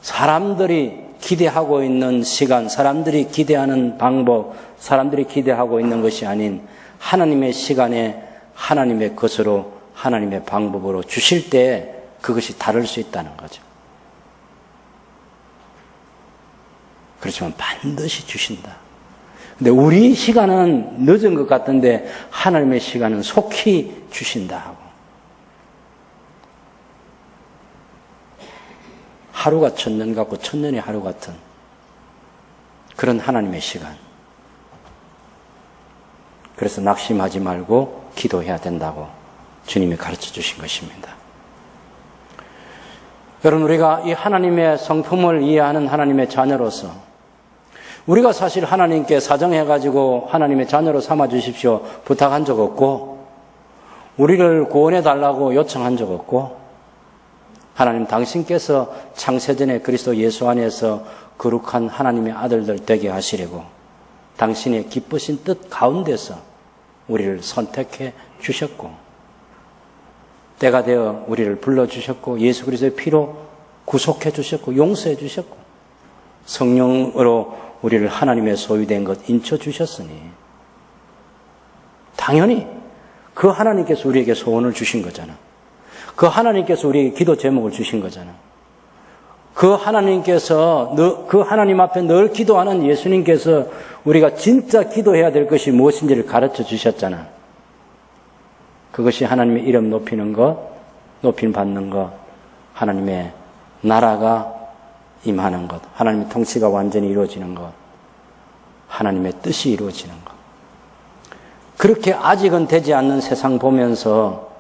사람들이 기대하고 있는 시간, 사람들이 기대하는 방법, 사람들이 기대하고 있는 것이 아닌 하나님의 시간에 하나님의 것으로 하나님의 방법으로 주실 때 그것이 다를 수 있다는 거죠. 그렇지만 반드시 주신다. 근데 우리 시간은 늦은 것 같은데 하나님의 시간은 속히 주신다 하고. 하루가 천년 같고 천년이 하루 같은 그런 하나님의 시간. 그래서 낙심하지 말고 기도해야 된다고 주님이 가르쳐 주신 것입니다. 여러분, 우리가 이 하나님의 성품을 이해하는 하나님의 자녀로서 우리가 사실 하나님께 사정해가지고 하나님의 자녀로 삼아 주십시오 부탁한 적 없고 우리를 구원해 달라고 요청한 적 없고 하나님 당신께서 창세전에 그리스도 예수 안에서 거룩한 하나님의 아들들 되게 하시려고 당신의 기쁘신 뜻 가운데서 우리를 선택해 주셨고 때가 되어 우리를 불러주셨고 예수 그리스도의 피로 구속해 주셨고 용서해 주셨고 성령으로 우리를 하나님의 소유된 것 인쳐 주셨으니 당연히 그 하나님께서 우리에게 소원을 주신 거잖아. 그 하나님께서 우리에게 기도 제목을 주신 거잖아. 그 하나님께서 그 하나님 앞에 늘 기도하는 예수님께서 우리가 진짜 기도해야 될 것이 무엇인지를 가르쳐 주셨잖아. 그것이 하나님의 이름 높이는 것, 높임 받는 것, 하나님의 나라가 임하는 것, 하나님의 통치가 완전히 이루어지는 것, 하나님의 뜻이 이루어지는 것. 그렇게 아직은 되지 않는 세상 보면서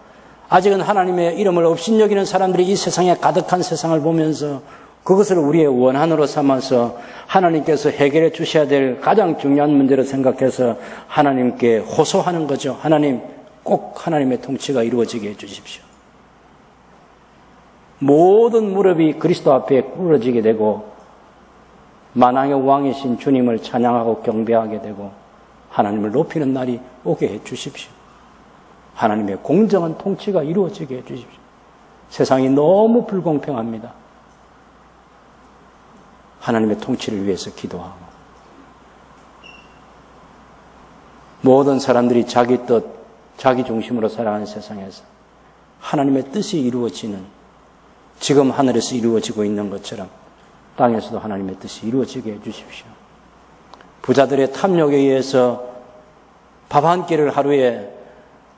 아직은 하나님의 이름을 업신여기는 사람들이 이 세상에 가득한 세상을 보면서 그것을 우리의 원한으로 삼아서 하나님께서 해결해 주셔야 될 가장 중요한 문제로 생각해서 하나님께 호소하는 거죠. 하나님, 꼭 하나님의 통치가 이루어지게 해 주십시오. 모든 무릎이 그리스도 앞에 꿇어지게 되고 만왕의 왕이신 주님을 찬양하고 경배하게 되고 하나님을 높이는 날이 오게 해 주십시오. 하나님의 공정한 통치가 이루어지게 해 주십시오. 세상이 너무 불공평합니다. 하나님의 통치를 위해서 기도하고 모든 사람들이 자기 뜻, 자기 중심으로 살아가는 세상에서 하나님의 뜻이 이루어지는 지금 하늘에서 이루어지고 있는 것처럼 땅에서도 하나님의 뜻이 이루어지게 해주십시오. 부자들의 탐욕에 의해서 밥 한 끼를 하루에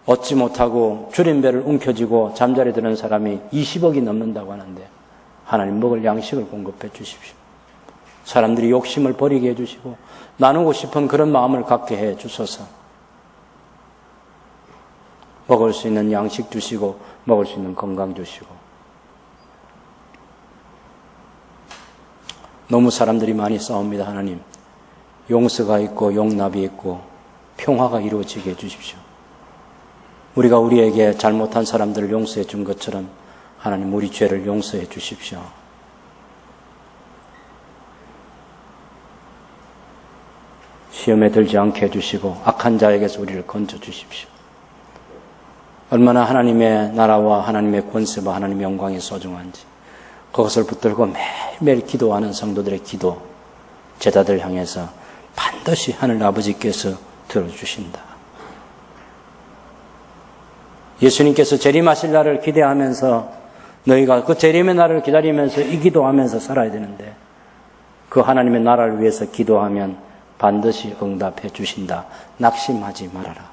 얻지 못하고 줄임배를 움켜쥐고 잠자리 드는 사람이 20억이 넘는다고 하는데 하나님 먹을 양식을 공급해 주십시오. 사람들이 욕심을 버리게 해주시고 나누고 싶은 그런 마음을 갖게 해 주소서. 먹을 수 있는 양식 주시고 먹을 수 있는 건강 주시고 너무 사람들이 많이 싸웁니다. 하나님, 용서가 있고 용납이 있고 평화가 이루어지게 해주십시오. 우리가 우리에게 잘못한 사람들을 용서해 준 것처럼 하나님 우리 죄를 용서해 주십시오. 시험에 들지 않게 해주시고 악한 자에게서 우리를 건져 주십시오. 얼마나 하나님의 나라와 하나님의 권세와 하나님의 영광이 소중한지 그것을 붙들고 매일매일 기도하는 성도들의 기도, 제자들 향해서 반드시 하늘 아버지께서 들어주신다. 예수님께서 재림하실 날을 기대하면서 너희가 그 재림의 날을 기다리면서 이 기도하면서 살아야 되는데 그 하나님의 나라를 위해서 기도하면 반드시 응답해 주신다. 낙심하지 말아라.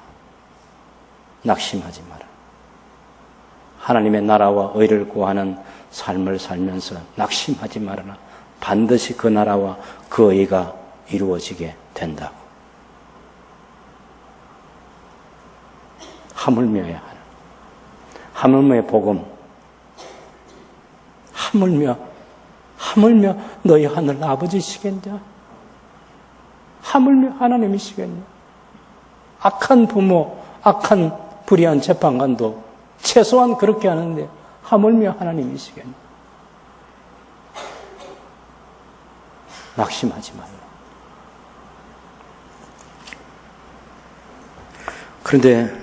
낙심하지 마라. 하나님의 나라와 의를 구하는 삶을 살면서 낙심하지 말아라. 반드시 그 나라와 그 의가 이루어지게 된다고. 하물며야 하라. 하물며 복음. 하물며 너희 하늘 아버지시겠냐? 하물며 하나님이시겠냐? 악한 부모, 악한 불의한 재판관도 최소한 그렇게 하는데 하물며 하나님이시겠냐? 낙심하지 말라. 그런데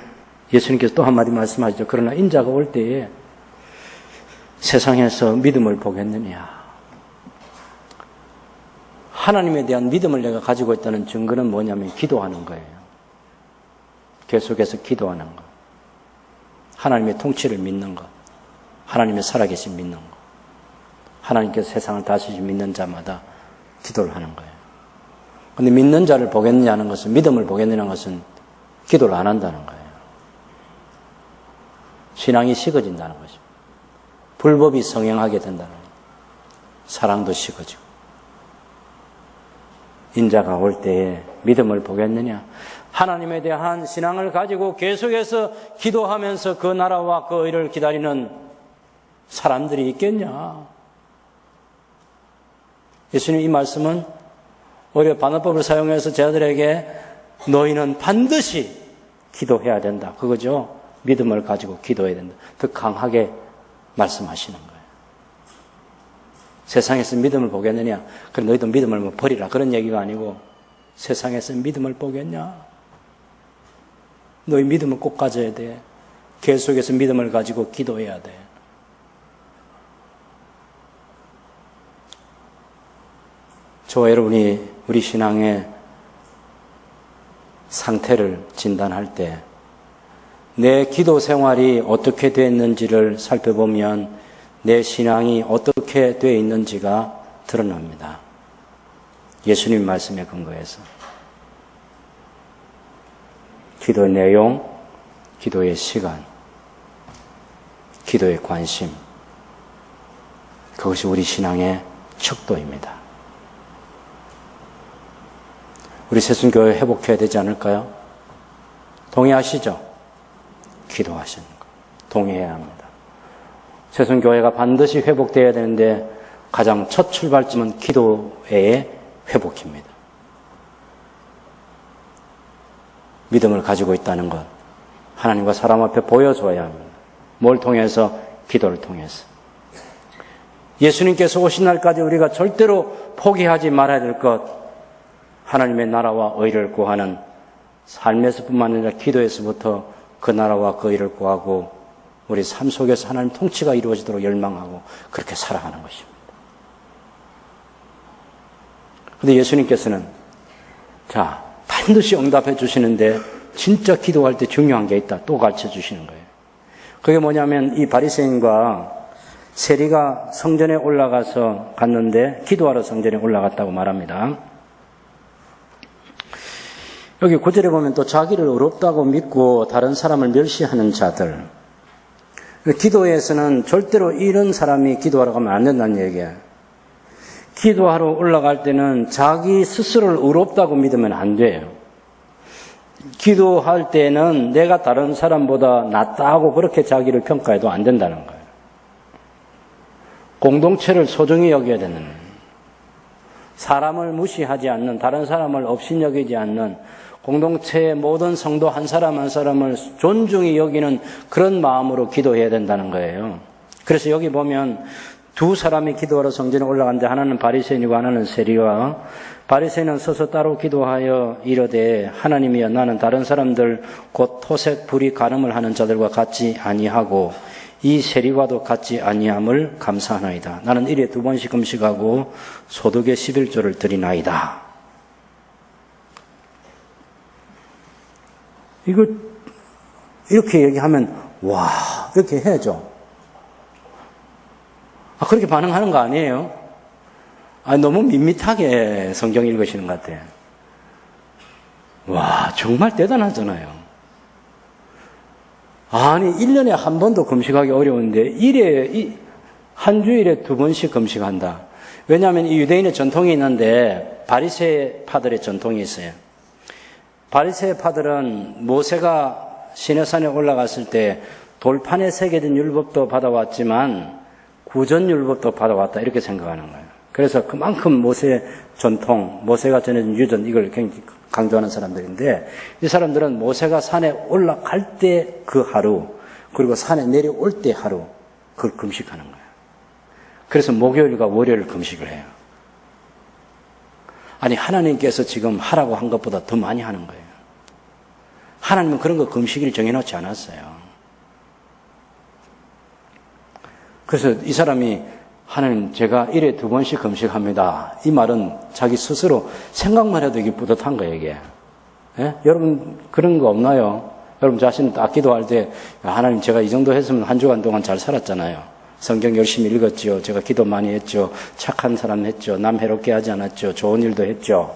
예수님께서 또 한마디 말씀하시죠. 그러나 인자가 올 때에 세상에서 믿음을 보겠느냐? 하나님에 대한 믿음을 내가 가지고 있다는 증거는 뭐냐면 기도하는 거예요. 계속해서 기도하는 거. 하나님의 통치를 믿는 것. 하나님의 살아계신 믿는 것. 하나님께서 세상을 다스리시 믿는 자마다 기도를 하는 거예요. 그런데 믿는 자를 보겠느냐는 것은, 믿음을 보겠느냐는 것은 기도를 안 한다는 거예요. 신앙이 식어진다는 것입니다. 불법이 성행하게 된다는 거예요. 사랑도 식어지고. 인자가 올 때에 믿음을 보겠느냐? 하나님에 대한 신앙을 가지고 계속해서 기도하면서 그 나라와 그 의를 기다리는 사람들이 있겠냐? 예수님 이 말씀은 오히려 반어법을 사용해서 제자들에게 너희는 반드시 기도해야 된다. 그거죠. 믿음을 가지고 기도해야 된다. 더 강하게 말씀하시는 거예요. 세상에서 믿음을 보겠느냐? 그럼 너희도 믿음을 뭐 버리라. 그런 얘기가 아니고 세상에서 믿음을 보겠냐? 너희 믿음을 꼭 가져야 돼. 계속해서 믿음을 가지고 기도해야 돼. 저와 여러분이 우리 신앙의 상태를 진단할 때 내 기도 생활이 어떻게 됐는지를 살펴보면 내 신앙이 어떻게 되어 있는지가 드러납니다. 예수님 말씀에 근거해서. 기도의 내용, 기도의 시간, 기도의 관심. 그것이 우리 신앙의 척도입니다. 우리 새순교회 회복해야 되지 않을까요? 동의하시죠? 기도하시는 것. 동의해야 합니다. 새순교회가 반드시 회복되어야 되는데 가장 첫 출발점은 기도의 회복입니다. 믿음을 가지고 있다는 것. 하나님과 사람 앞에 보여줘야 합니다. 뭘 통해서? 기도를 통해서. 예수님께서 오신 날까지 우리가 절대로 포기하지 말아야 될 것. 하나님의 나라와 의를 구하는 삶에서뿐만 아니라 기도에서부터 그 나라와 그 의를 구하고 우리 삶 속에서 하나님 통치가 이루어지도록 열망하고 그렇게 살아가는 것입니다. 그런데 예수님께서는 반드시 응답해 주시는데 진짜 기도할 때 중요한 게 있다. 또 가르쳐 주시는 거예요. 그게 뭐냐면 이 바리새인과 세리가 성전에 올라가서 갔는데 기도하러 성전에 올라갔다고 말합니다. 여기 9절에 보면 또 자기를 의롭다고 믿고 다른 사람을 멸시하는 자들. 기도에서는 절대로 이런 사람이 기도하러 가면 안 된다는 얘기예요. 기도하러 올라갈 때는 자기 스스로를 의롭다고 믿으면 안 돼요. 기도할 때는 내가 다른 사람보다 낫다고 그렇게 자기를 평가해도 안 된다는 거예요. 공동체를 소중히 여겨야 되는, 사람을 무시하지 않는, 다른 사람을 업신여기지 않는, 공동체의 모든 성도 한 사람 한 사람을 존중히 여기는 그런 마음으로 기도해야 된다는 거예요. 그래서 여기 보면 두 사람이 기도하러 성전에 올라갔는데 하나는 바리새인이고 하나는 세리와, 바리새인은 서서 따로 기도하여 이르되 하나님이여 나는 다른 사람들 곧 토색 불의 간음을 하는 자들과 같지 아니하고 이 세리와도 같지 아니함을 감사하나이다. 나는 일에 2번씩 금식하고 소득의 11조를 드리나이다. 이거 이렇게 얘기하면 와 이렇게 해야죠. 그렇게 반응하는 거 아니에요? 너무 밋밋하게 성경 읽으시는 것 같아요. 와 정말 대단하잖아요. 아니 1년에 한 번도 금식하기 어려운데 한 주일에 2번씩 금식한다. 왜냐하면 이 유대인의 전통이 있는데 바리새파들의 전통이 있어요. 바리새파들은 모세가 시내산에 올라갔을 때 돌판에 새겨진 율법도 받아왔지만 구전율법도 받아왔다 이렇게 생각하는 거예요. 그래서 그만큼 모세의 전통, 모세가 전해준 유전 이걸 굉장히 강조하는 사람들인데 이 사람들은 모세가 산에 올라갈 때 그 하루 그리고 산에 내려올 때 하루 그걸 금식하는 거예요. 그래서 목요일과 월요일 금식을 해요. 아니 하나님께서 지금 하라고 한 것보다 더 많이 하는 거예요. 하나님은 그런 거 금식일 정해놓지 않았어요. 그래서 이 사람이 하나님 제가 1회 2번씩 금식합니다. 이 말은 자기 스스로 생각만 해도 이게 뿌듯한 거예요. 이게. 예? 여러분 그런 거 없나요? 여러분 자신은 딱 기도할 때 하나님 제가 이 정도 했으면 한 주간 동안 잘 살았잖아요. 성경 열심히 읽었죠. 제가 기도 많이 했죠. 착한 사람 했죠. 남 해롭게 하지 않았죠. 좋은 일도 했죠.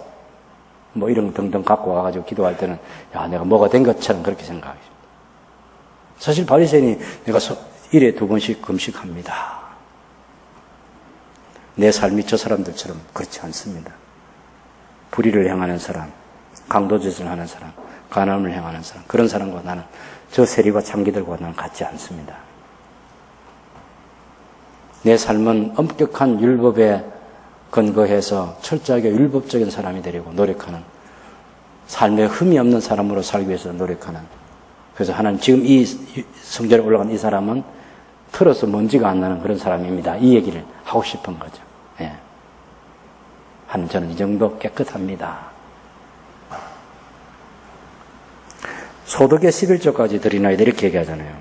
뭐 이런 거 등등 갖고 와가지고 기도할 때는 내가 뭐가 된 것처럼 그렇게 생각하죠. 사실 바리새인이 내가 1회 2번씩 금식합니다. 내 삶이 저 사람들처럼 그렇지 않습니다. 불의를 행하는 사람, 강도짓을 하는 사람, 간음을 행하는 사람, 그런 사람과 나는 저 세리와 창기들과 나는 같지 않습니다. 내 삶은 엄격한 율법에 근거해서 철저하게 율법적인 사람이 되려고 노력하는 삶에 흠이 없는 사람으로 살기 위해서 노력하는 그래서 하나님 지금 이 성전에 올라간 이 사람은 틀어서 먼지가 안 나는 그런 사람입니다. 이 얘기를 하고 싶은 거죠. 예. 하나님 저는 이 정도 깨끗합니다. 소득의 11조까지 드리나이다 이렇게 얘기하잖아요.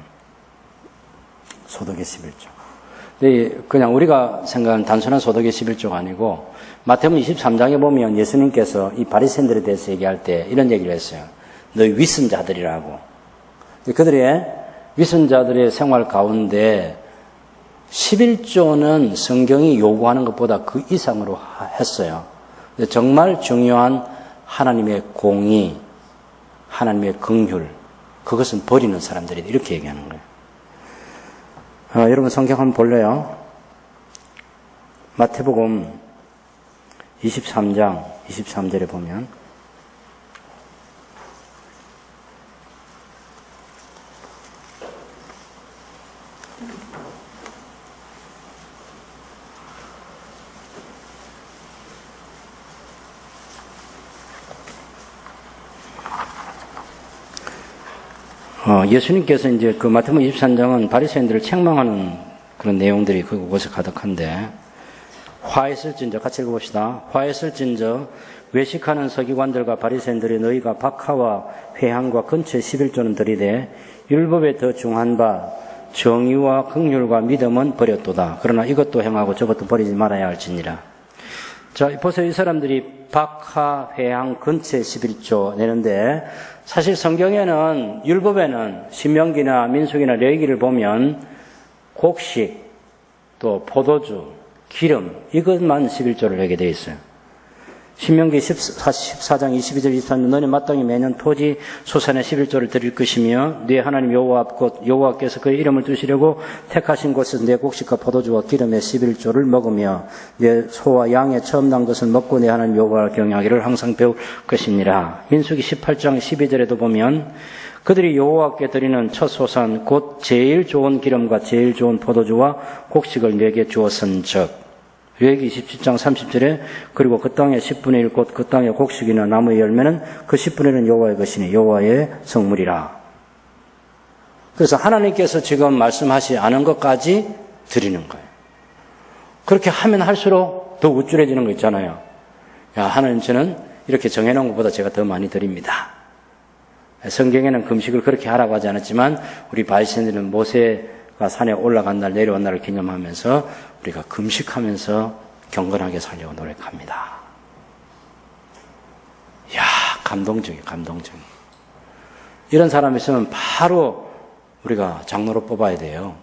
소득의 11조. 그냥 우리가 생각하는 단순한 소득의 11조가 아니고 마태복음 23장에 보면 예수님께서 이 바리새인들에 대해서 얘기할 때 이런 얘기를 했어요. 너희 위선자들이라고. 그들의 위선자들의 생활 가운데 11조는 성경이 요구하는 것보다 그 이상으로 했어요. 정말 중요한 하나님의 공의, 하나님의 긍휼, 그것은 버리는 사람들이 이렇게 얘기하는 거예요. 여러분 성경 한번 볼래요? 마태복음 23장 23절에 보면 예수님께서 이제 그 마태복음 23장은 바리새인들을 책망하는 그런 내용들이 그곳에 가득한데 화했을진저 같이 읽어봅시다. 화했을진저 외식하는 서기관들과 바리새인들이 너희가 박하와 회향과 근처 11조는 들이되 율법에 더 중한 바 정의와 긍휼과 믿음은 버렸도다. 그러나 이것도 행하고 저것도 버리지 말아야 할지니라. 자, 보세요. 이 사람들이 박하, 회향, 근처 11조 내는데 사실 성경에는 율법에는 신명기나 민수기나 레위기를 보면 곡식, 또 포도주, 기름 이것만 11조를 하게 되어 있어요. 신명기 14장 22절 23절 너네 마땅히 매년 토지 소산의 11조를 드릴 것이며 네 하나님 여호와께서 그의 이름을 두시려고 택하신 곳에서 내 곡식과 포도주와 기름의 11조를 먹으며 내 소와 양의 처음 난 것을 먹고 내 하나님 여호와를 경외하기를 항상 배울 것이니라. 민수기 18장 12절에도 보면 그들이 여호와께 드리는 첫 소산 곧 제일 좋은 기름과 제일 좋은 포도주와 곡식을 내게 주었은즉 레위기 27장 30절에 그리고 그 땅의 10분의 1 곧 그 땅의 곡식이나 나무의 열매는 그 10분의 1은 여호와의 것이니 여호와의 성물이라. 그래서 하나님께서 지금 말씀하시 않은 것까지 드리는 거예요. 그렇게 하면 할수록 더 우쭐해지는 거 있잖아요. 야, 하나님 저는 이렇게 정해놓은 것보다 제가 더 많이 드립니다. 성경에는 금식을 그렇게 하라고 하지 않았지만 우리 바리새인들은 모세가 산에 올라간 날 내려온 날을 기념하면서 우리가 금식하면서 경건하게 살려고 노력합니다. 이야, 감동적이에요. 이런 사람이 있으면 바로 우리가 장로로 뽑아야 돼요.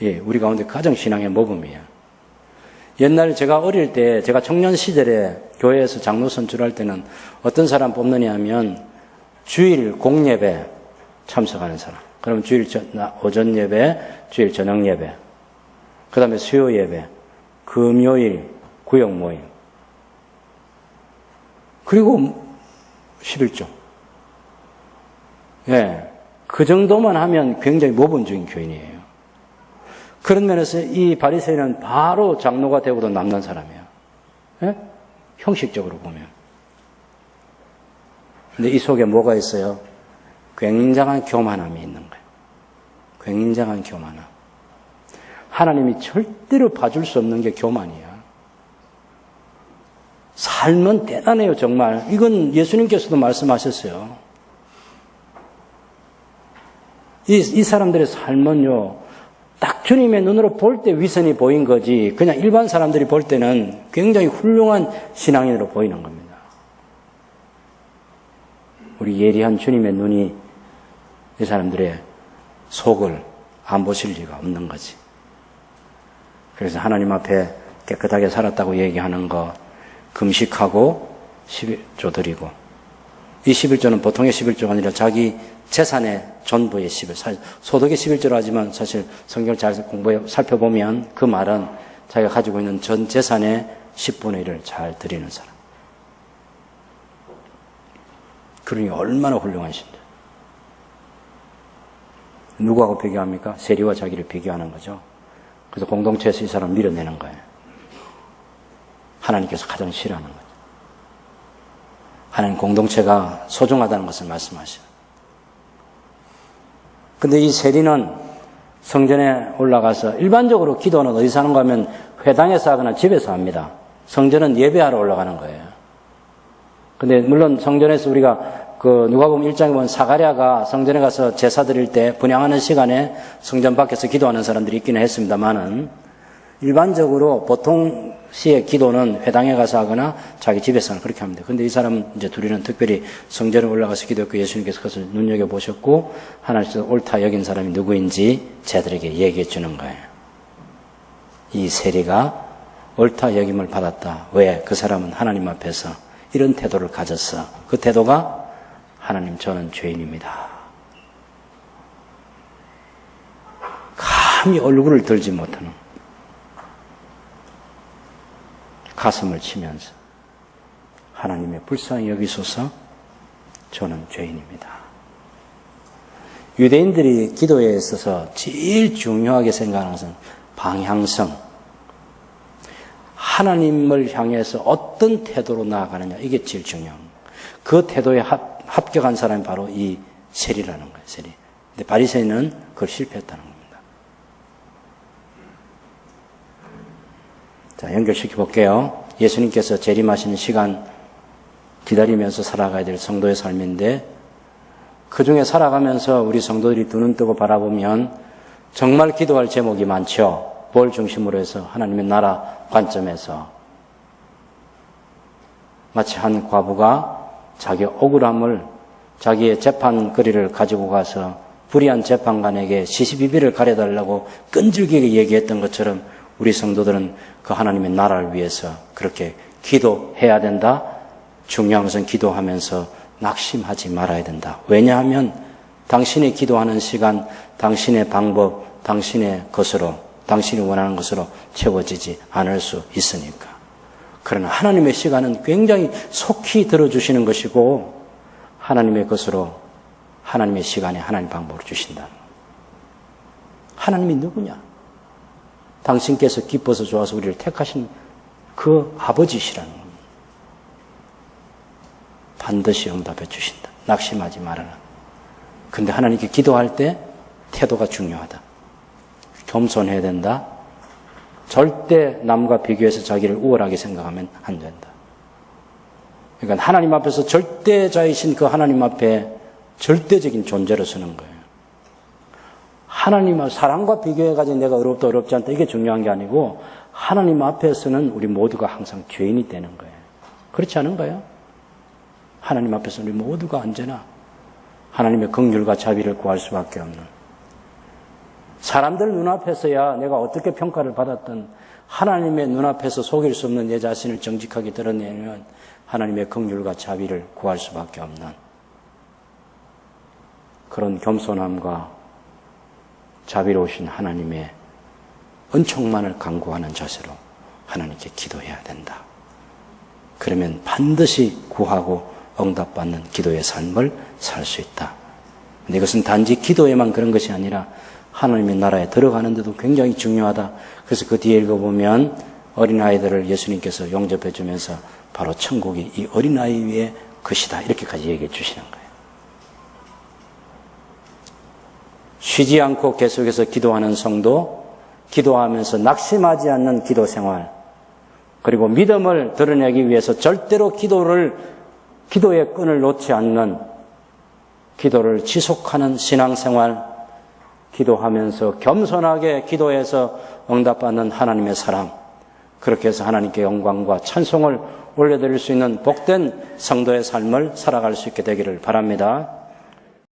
예, 우리 가운데 가정 신앙의 모범이에요. 옛날 제가 어릴 때, 제가 청년 시절에 교회에서 장로 선출할 때는 어떤 사람 뽑느냐 하면 주일 공예배 참석하는 사람. 그러면 주일 오전 예배, 주일 저녁 예배. 그 다음에 수요 예배, 금요일 구역 모임. 그리고 11조. 예. 그 정도만 하면 굉장히 모범적인 교인이에요. 그런 면에서 이 바리새인은 바로 장로가 되고도 남는 사람이에요. 예? 형식적으로 보면. 근데 이 속에 뭐가 있어요? 굉장한 교만함이 있는 거예요. 굉장한 교만함. 하나님이 절대로 봐줄 수 없는 게 교만이야. 삶은 대단해요, 정말. 이건 예수님께서도 말씀하셨어요. 이 사람들의 삶은요, 딱 주님의 눈으로 볼 때 위선이 보인 거지, 그냥 일반 사람들이 볼 때는 굉장히 훌륭한 신앙인으로 보이는 겁니다. 우리 예리한 주님의 눈이 이 사람들의 속을 안 보실 리가 없는 거지. 그래서 하나님 앞에 깨끗하게 살았다고 얘기하는 거, 금식하고 11조 드리고, 이 11조는 보통의 11조가 아니라 자기 재산의 전부의 11조, 소득의 11조로 하지만 사실 성경을 잘 살펴보면 그 말은 자기가 가지고 있는 전 재산의 10분의 1을 잘 드리는 사람. 그러니 얼마나 훌륭한 신데. 누구하고 비교합니까? 세리와 자기를 비교하는 거죠. 그래서 공동체에서 이 사람을 밀어내는 거예요. 하나님께서 가장 싫어하는 거죠. 하나님 공동체가 소중하다는 것을 말씀하셔요. 근데 이 세리는 성전에 올라가서 일반적으로 기도는 어디서 하는가 하면 회당에서 하거나 집에서 합니다. 성전은 예배하러 올라가는 거예요. 근데 물론 성전에서 우리가 누가복음 1장에 보면 사가랴가 성전에 가서 제사 드릴 때 분향하는 시간에 성전 밖에서 기도하는 사람들이 있기는 했습니다만은 일반적으로 보통 시의 기도는 회당에 가서 하거나 자기 집에서 그렇게 합니다. 근데 이 사람은 이제 둘이는 특별히 성전에 올라가서 기도했고 예수님께서 그것을 눈여겨보셨고 하나님께서 옳다 여긴 사람이 누구인지 쟤들에게 얘기해 주는 거예요. 이 세리가 옳다 여김을 받았다. 왜? 그 사람은 하나님 앞에서 이런 태도를 가졌어. 그 태도가 하나님 저는 죄인입니다. 감히 얼굴을 들지 못하는 가슴을 치면서 하나님의 불쌍히 여기소서 저는 죄인입니다. 유대인들이 기도에 있어서 제일 중요하게 생각하는 것은 방향성. 하나님을 향해서 어떤 태도로 나아가느냐 이게 제일 중요합니다. 그 태도에 합격한 사람이 바로 이 세리라는 거예요. 세리. 근데 바리새인은 그걸 실패했다는 겁니다. 자, 연결시켜 볼게요. 예수님께서 재림하시는 시간 기다리면서 살아가야 될 성도의 삶인데 그 중에 살아가면서 우리 성도들이 두 눈 뜨고 바라보면 정말 기도할 제목이 많죠. 뭘 중심으로 해서 하나님의 나라 관점에서 마치 한 과부가 자기 억울함을 자기의 재판거리를 가지고 가서 불의한 재판관에게 시시비비를 가려달라고 끈질기게 얘기했던 것처럼 우리 성도들은 그 하나님의 나라를 위해서 그렇게 기도해야 된다. 중요한 것은 기도하면서 낙심하지 말아야 된다. 왜냐하면 당신이 기도하는 시간, 당신의 방법, 당신의 것으로, 당신이 원하는 것으로 채워지지 않을 수 있으니까. 그러나 하나님의 시간은 굉장히 속히 들어주시는 것이고 하나님의 것으로 하나님의 시간에 하나님 방법으로 주신다. 하나님이 누구냐? 당신께서 기뻐서 좋아서 우리를 택하신 그 아버지시라는 겁니다. 반드시 응답해 주신다. 낙심하지 말아라. 근데 하나님께 기도할 때 태도가 중요하다. 겸손해야 된다. 절대 남과 비교해서 자기를 우월하게 생각하면 안 된다. 그러니까 하나님 앞에서 절대자이신 그 하나님 앞에 절대적인 존재로 서는 거예요. 하나님 사람과 비교해가지고 내가 어렵다 어렵지 않다 이게 중요한 게 아니고 하나님 앞에서는 우리 모두가 항상 죄인이 되는 거예요. 그렇지 않은가요? 하나님 앞에서 우리 모두가 언제나 하나님의 긍휼과 자비를 구할 수밖에 없는, 사람들 눈앞에서야 내가 어떻게 평가를 받았든 하나님의 눈앞에서 속일 수 없는 내 자신을 정직하게 드러내면 하나님의 긍휼과 자비를 구할 수밖에 없는 그런 겸손함과 자비로우신 하나님의 은총만을 간구하는 자세로 하나님께 기도해야 된다. 그러면 반드시 구하고 응답받는 기도의 삶을 살 수 있다. 근데 이것은 단지 기도에만 그런 것이 아니라 하나님의 나라에 들어가는 데도 굉장히 중요하다. 그래서 그 뒤에 읽어보면 어린아이들을 예수님께서 용접해 주면서 바로 천국이 이 어린아이 위에 것이다. 이렇게까지 얘기해 주시는 거예요. 쉬지 않고 계속해서 기도하는 성도, 기도하면서 낙심하지 않는 기도 생활, 그리고 믿음을 드러내기 위해서 절대로 기도의 끈을 놓지 않는 기도를 지속하는 신앙생활, 기도하면서 겸손하게 기도해서 응답받는 하나님의 사랑, 그렇게 해서 하나님께 영광과 찬송을 올려드릴 수 있는 복된 성도의 삶을 살아갈 수 있게 되기를 바랍니다.